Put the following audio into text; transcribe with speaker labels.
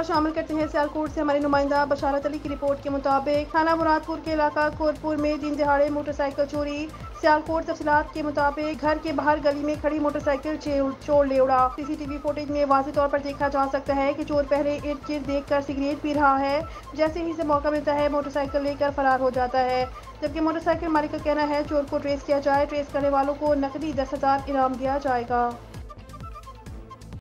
Speaker 1: खबर शामिल करते हैं सियालकोट से। हमारी नुमाइंदा बशारत अली की रिपोर्ट के मुताबिक थाना मुरादपुर के इलाका कोरपुर में दिन दिहाड़े मोटरसाइकिल चोरी। सियालकोट तफसीलात के मुताबिक घर के बाहर गली में खड़ी मोटरसाइकिल चोर ले उड़ा। सीसीटीवी फुटेज में वाज़ेह तौर पर देखा जा सकता है कि चोर पहले इर्द गिर्द देखकर सिगरेट पी रहा है, जैसे ही से मौका मिलता है मोटरसाइकिल लेकर फरार हो जाता है। जबकि मोटरसाइकिल मालिक का कहना है चोर को ट्रेस किया जाए, ट्रेस करने वालों को नकदी 10,000 इनाम दिया जाएगा।